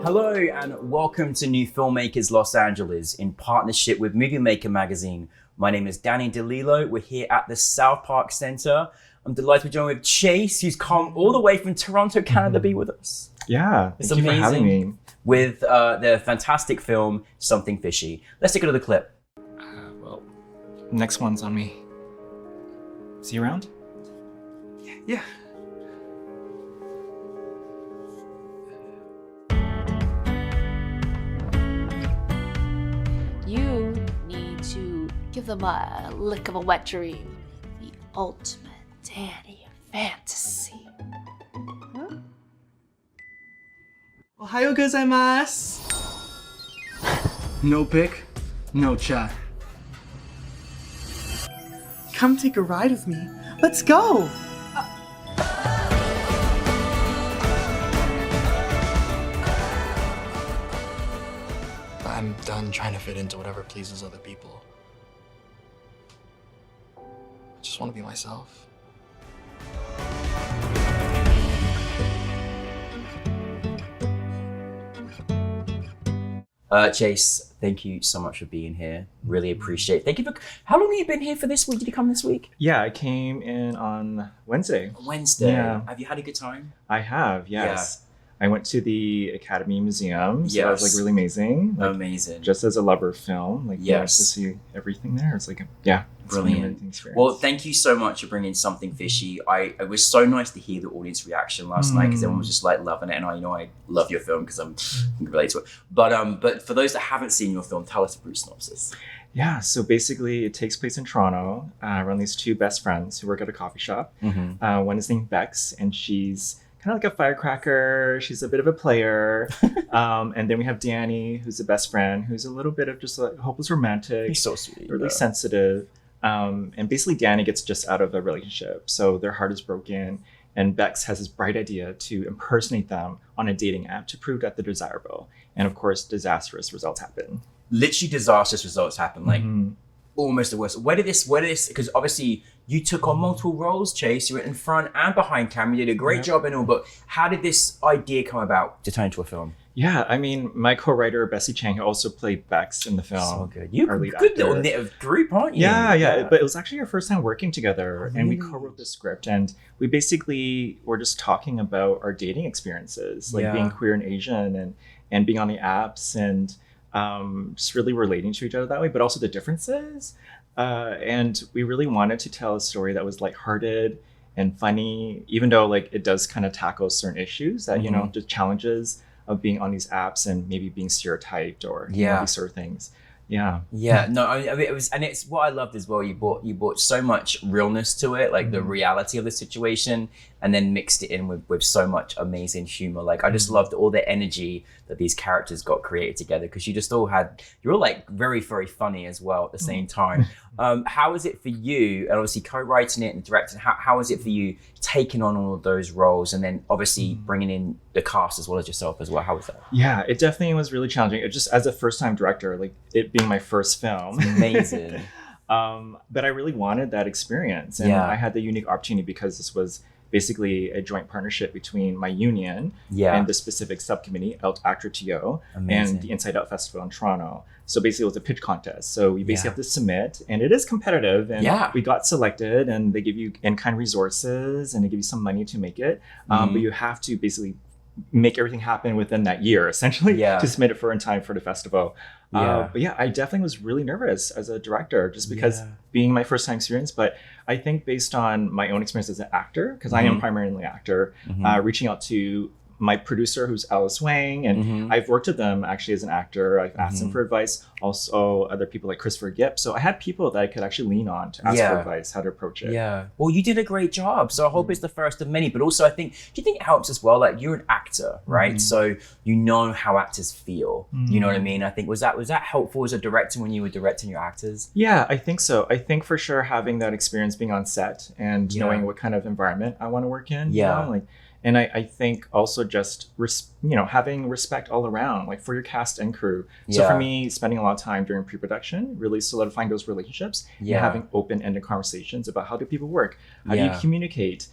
Hello and welcome to NewFilmmakers Los Angeles in partnership with Movie Maker magazine. My name is Danny DeLillo. We're here at the South Park Center. I'm delighted to be joined with Chase, who's come all the way from Toronto, Canada to be with us. Yeah, it's thank amazing. You for having me. With their fantastic film, Something Fishy. Let's take a look at the clip. Well, next one's on me. See you around? Yeah. You need to give them a lick of a wet dream. The ultimate Danny fantasy. Huh? Ohayo gozaimasu. No pic, no chat. Come take a ride with me. Let's go! I'm done trying to fit into whatever pleases other people. I just want to be myself. Chase, thank you so much for being here. Really appreciate it. Thank you for, how long have you been here for this week? Did you come this week? Yeah, I came in on Wednesday. Wednesday. Yeah. Have you had a good time? I have, yes. I went to the Academy Museum, so that was like really amazing. Like, amazing. Just as a lover of film, like yes, to see everything there. It's like, yeah, it's brilliant. Well, thank you so much for bringing Something Fishy. It was so nice to hear the audience reaction last night because everyone was just like loving it, and I love your film because I can relate to it. But for those that haven't seen your film, tell us a brief synopsis. Yeah, so basically it takes place in Toronto around these two best friends who work at a coffee shop. One is named Bex, and she's kind of like a firecracker. She's a bit of a player. And then we have Danny, who's the best friend, who's a little bit of just a hopeless romantic. He's so sweet. Really sensitive. And basically Danny gets just out of a relationship. So their heart is broken. And Bex has this bright idea to impersonate them on a dating app to prove that they're desirable. And of course, disastrous results happen. Literally disastrous results happen. Like almost the worst. Where did this, because obviously you took on multiple roles, Chase. You were in front and behind camera. You did a great job and all, but how did this idea come about to turn into a film? Yeah, I mean, my co-writer, Bessie Chang, who also played Bex in the film. So good. You're a good little knit of group, aren't you? Yeah. But it was actually our first time working together, and we co-wrote the script, and we basically were just talking about our dating experiences, like being queer and Asian and being on the apps and just really relating to each other that way, but also the differences. And we really wanted to tell a story that was lighthearted and funny, even though like it does kind of tackle certain issues that, you know, the challenges of being on these apps and maybe being stereotyped or you know, these sort of things. No, I mean, it was, and it's what I loved as well. You brought so much realness to it, like the reality of the situation, and then mixed it in with so much amazing humor. Like I just loved all the energy that these characters got created together, because you're all like very, very funny as well at the same time. How was it for you, and obviously co-writing it and directing, how was it for you taking on all of those roles and then obviously bringing in the cast as well as yourself as well? How was that? Yeah, it definitely was really challenging. It just as a first-time director, like it being my first film. It's amazing. But I really wanted that experience, and I had the unique opportunity because this was basically a joint partnership between my union and the specific subcommittee, Actor TO, and the Inside Out Festival in Toronto. So basically it was a pitch contest. So you basically have to submit, and it is competitive, and we got selected, and they give you in-kind resources and they give you some money to make it. But you have to basically make everything happen within that year, essentially, to submit it in time for the festival. But I definitely was really nervous as a director, just because being my first time experience. But I think based on my own experience as an actor, because I am primarily an actor, reaching out to my producer, who's Alice Wang, and I've worked with them actually as an actor. I've asked them for advice. Also, other people like Christopher Gipp. So I had people that I could actually lean on to ask for advice, how to approach it. Yeah. Well, you did a great job. So I hope it's the first of many. But also, do you think it helps as well? Like, you're an actor, right? So you know how actors feel. You know what I mean? I think was that helpful as a director when you were directing your actors? Yeah, I think so. I think for sure having that experience being on set and knowing what kind of environment I want to work in. You know, and I think also just, having respect all around, like for your cast and crew. So for me, spending a lot of time during pre-production, really solidifying those relationships and having open-ended conversations about how do people work? How do you communicate?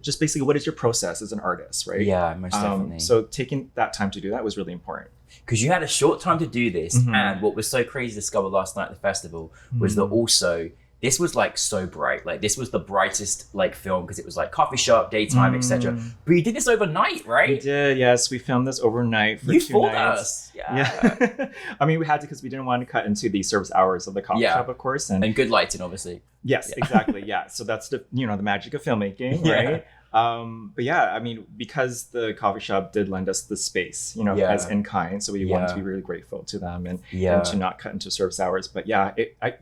just basically what is your process as an artist, right? Yeah, most definitely. So taking that time to do that was really important. Because you had a short time to do this, and what was so crazy to discover last night at the festival was that also this was like so bright. Like this was the brightest like film because it was like coffee shop, daytime, etc. But you did this overnight, right? We did, yes. We filmed this overnight for 2 nights. You fooled us. Yeah. I mean, we had to because we didn't want to cut into the service hours of the coffee shop, of course. And good lighting, obviously. Yes, exactly. Yeah. So that's the the magic of filmmaking, right? But yeah, I mean, because the coffee shop did lend us the space, as in kind. So we wanted to be really grateful to them and to not cut into service hours. But yeah,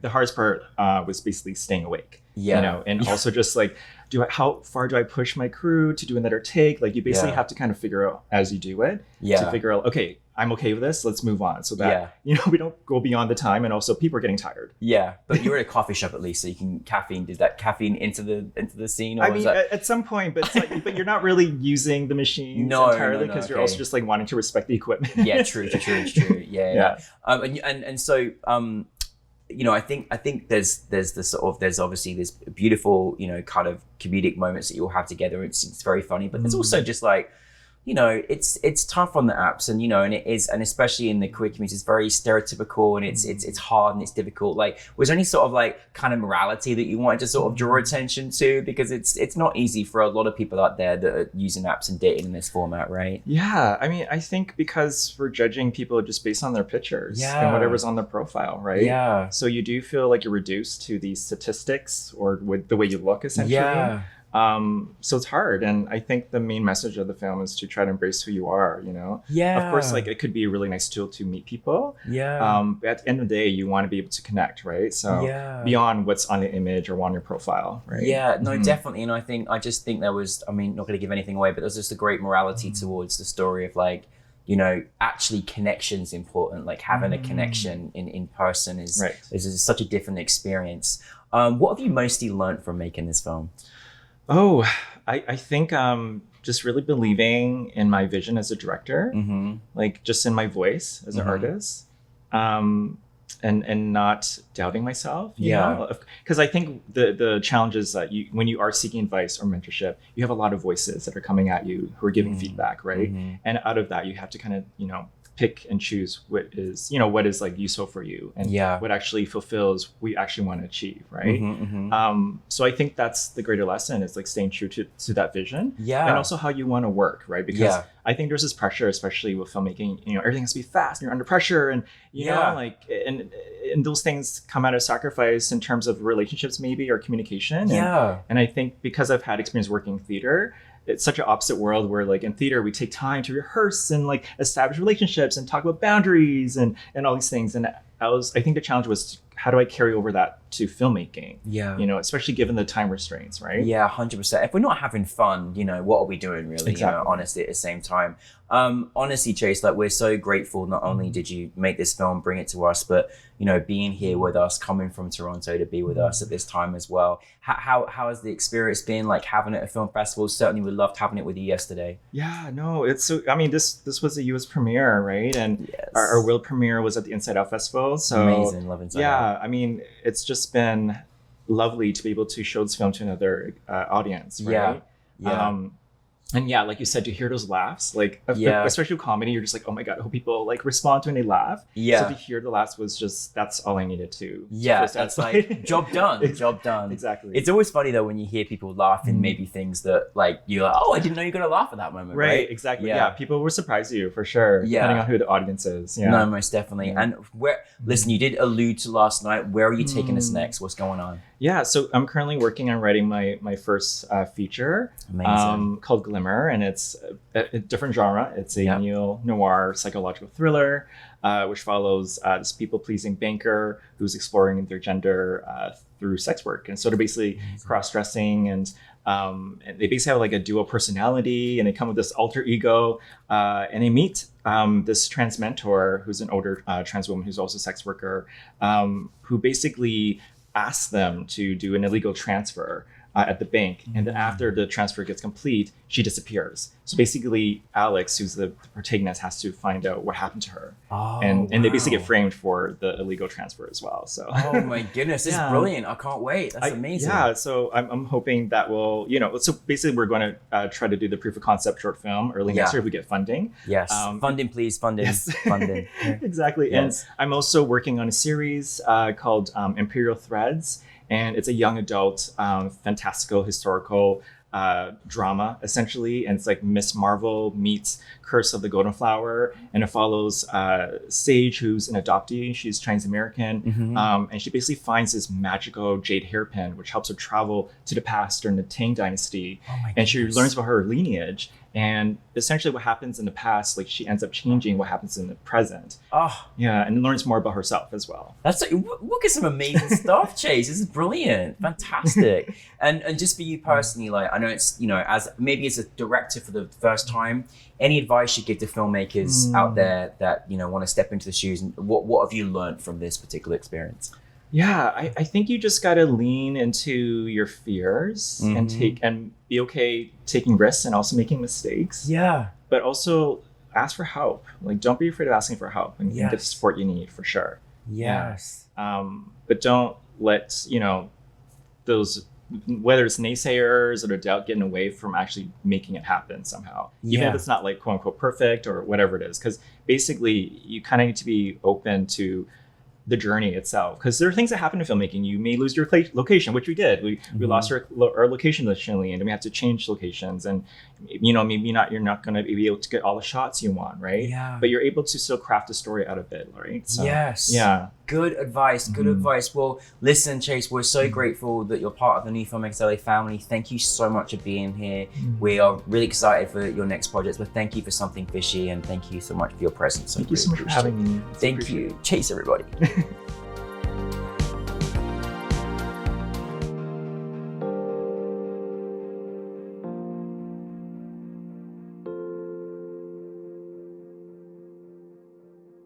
the hardest part was basically staying awake, and also just like, how far do I push my crew to do another take? Like you basically have to kind of figure out as you do it to figure out, okay, I'm okay with this. Let's move on so that, we don't go beyond the time. And also people are getting tired. Yeah. But you're at a coffee shop at least, so you can did that caffeine into the scene? Or I mean, at some point, but it's like, but you're not really using the machines entirely because you're also just like wanting to respect the equipment. Yeah, true. Yeah. And so, I think there's obviously this beautiful, kind of comedic moments that you'll have together. It's very funny, but there's also just like, it's tough on the apps, and and it is, and especially in the queer community, it's very stereotypical, and it's hard and it's difficult. Like, was there any sort of like kind of morality that you wanted to sort of draw attention to, because it's not easy for a lot of people out there that are using apps and dating in this format, right? Yeah, I mean, I think because we're judging people just based on their pictures and whatever's on their profile, right? Yeah. So you do feel like you're reduced to these statistics or with the way you look, essentially. Yeah. So it's hard, and I think the main message of the film is to try to embrace who you are, Yeah. Of course, like it could be a really nice tool to meet people. Yeah. But at the end of the day, you want to be able to connect, right? So beyond what's on the image or on your profile, right? Yeah, no, definitely. And I just think there was, I mean, not going to give anything away, but there's just a great morality towards the story of like, actually connection's important. Like having a connection in person is such a different experience. What have you mostly learned from making this film? Oh, I think just really believing in my vision as a director, like just in my voice as an artist, and not doubting myself. Because I think the challenge is that when you are seeking advice or mentorship, you have a lot of voices that are coming at you who are giving feedback, right? And out of that, you have to kind of pick and choose what is like useful for you and what actually fulfills what you actually want to achieve, right? So I think that's the greater lesson, is like staying true to that vision, and also how you want to work, right? Because I think there's this pressure, especially with filmmaking, everything has to be fast and you're under pressure, and you know, like and those things come out of sacrifice in terms of relationships maybe, or communication. And I think because I've had experience working in theater, it's such an opposite world where like in theater we take time to rehearse and like establish relationships and talk about boundaries and all these things. And I think the challenge was, how do I carry over that to filmmaking? Especially given the time restraints, right? 100%. If we're not having fun, what are we doing really? Exactly. Honestly, at the same time. Honestly, Chase, like we're so grateful. Not only did you make this film, bring it to us, but being here with us, coming from Toronto to be with us at this time as well. How has the experience been, like having it at a film festival? Certainly, we loved having it with you yesterday. Yeah, no, it's so. I mean, this was a US premiere, right? And our world premiere was at the Inside Out Festival. So amazing, love Inside Out. I mean, it's just been lovely to be able to show this film to another audience, right? And like you said, to hear those laughs, like especially with comedy, you're just like, oh my God, I hope people like respond to when they laugh. So to hear the laughs was just, that's all I needed to. That's like job done. Job done. Exactly. It's always funny though when you hear people laugh in maybe things that like you're like, oh, I didn't know you're gonna laugh at that moment. Right. Exactly. Yeah. People will surprise you for sure. Depending on who the audience is. No, most definitely. And listen, you did allude to last night. Where are you taking us next? What's going on? Yeah, so I'm currently working on writing my first feature called Glimmer, and it's a different genre. It's a neo-noir psychological thriller, which follows this people-pleasing banker who's exploring their gender through sex work. And so they're basically cross-dressing, and they basically have like a dual personality, and they come with this alter ego, and they meet this trans mentor who's an older trans woman who's also a sex worker, who basically ask them to do an illegal transfer at the bank. And then after the transfer gets complete, she disappears. So basically, Alex, who's the protagonist, has to find out what happened to her. And they basically get framed for the illegal transfer as well. So oh my goodness, this is brilliant. I can't wait. That's amazing. Yeah, so I'm hoping that will, so basically we're going to try to do the proof of concept short film early next year if we get funding. Yes, funding please, funding. Yes. Funding. Exactly. Yes. And I'm also working on a series called Imperial Threads. And it's a young adult, fantastical, historical drama, essentially. And it's like Miss Marvel meets Curse of the Golden Flower. And it follows Sage, who's an adoptee. She's Chinese American. And she basically finds this magical jade hairpin, which helps her travel to the past during the Tang Dynasty. And she learns about her lineage. And essentially what happens in the past, like she ends up changing what happens in the present. Yeah, and learns more about herself as well. That's look at some amazing stuff, Chase. This is brilliant, fantastic. And just for you personally, like I know it's as maybe as a director for the first time, any advice you give to filmmakers out there that want to step into the shoes, and what have you learned from this particular experience? Yeah, I think you just got to lean into your fears and be okay taking risks and also making mistakes. Yeah. But also ask for help. Like, don't be afraid of asking for help and get the support you need for sure. Yes. Yeah. But don't let, those, whether it's naysayers or the doubt getting away from actually making it happen somehow. Even if it's not like quote unquote perfect or whatever it is. Because basically you kind of need to be open to the journey itself, because there are things that happen in filmmaking. You may lose your location, which we did. We lost our location initially, and then we had to change locations, and maybe you're not going to be able to get all the shots you want, right? Yeah. But you're able to still craft a story out of it, right? So, yes. Yeah. Good advice. Good advice. Well, listen, Chase, we're so grateful that you're part of the New Filmmakers LA family. Thank you so much for being here. We are really excited for your next projects, but thank you for Something Fishy, and thank you so much for your presence. Thank you so much for having me. Thank you. Chase, everybody.